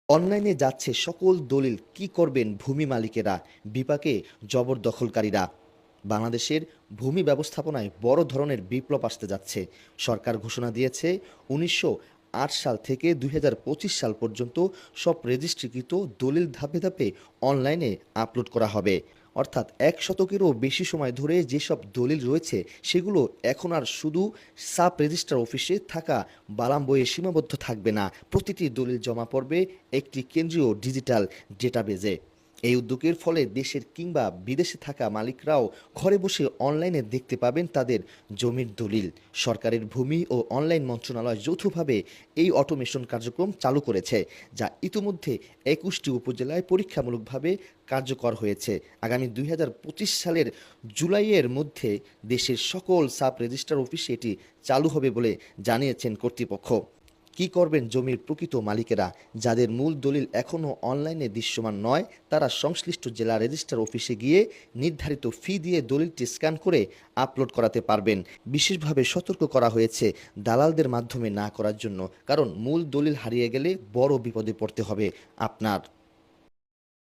অনলাইনে যাচ্ছে সকল দলিল, কি করবেন ভূমি মালিকেরা, বিপাকে জবরদখলকারীরা। বাংলাদেশের ভূমি ব্যবস্থাপনায় বড় ধরনের বিপ্লব আসতে যাচ্ছে। সরকার ঘোষণা দিয়েছে ১৯০৮ সাল থেকে ২০২৫ সাল পর্যন্ত সব রেজিস্ট্রিকৃত দলিল ধাপে ধাপে অনলাইনে আপলোড করা হবে। অর্থাৎ ১ শতকেরও বেশি সময় ধরে যেসব দলিল রয়েছে সেগুলো এখন আর শুধু সাব রেজিস্ট্রার অফিসে থাকা বালাম বইয়ে সীমাবদ্ধ থাকবে না। প্রতিটি দলিল জমা পড়বে একটি কেন্দ্রীয় ডিজিটাল ডেটাবেজে। এই উদ্যোগের ফলে দেশের কিংবা বিদেশে থাকা মালিকরাও ঘরে বসে অনলাইনে দেখতে পাবেন তাদের জমির দলিল। সরকারের ভূমি ও অনলাইন মন্ত্রণালয় যৌথভাবে এই অটোমেশন কার্যক্রম চালু করেছে, যা ইতিমধ্যে ২১টি উপজেলায় পরীক্ষামূলকভাবে কার্যকর হয়েছে। আগামী ২০২৫ সালের জুলাইয়ের মধ্যে দেশের সকল সাব রেজিস্ট্রার অফিসে এটি চালু হবে বলে জানিয়েছেন কর্তৃপক্ষ। কি করবেন জমির প্রকৃত মালিকেরা? যাদের মূল দলিল এখনও অনলাইনে দৃশ্যমান নয়, তারা সংশ্লিষ্ট জেলা রেজিস্ট্রার অফিসে গিয়ে নির্ধারিত ফি দিয়ে দলিলটি স্ক্যান করে আপলোড করাতে পারবেন। বিশেষভাবে সতর্ক করা হয়েছে দালালদের মাধ্যমে না করার জন্য, কারণ মূল দলিল হারিয়ে গেলে বড় বিপদে পড়তে হবে আপনার।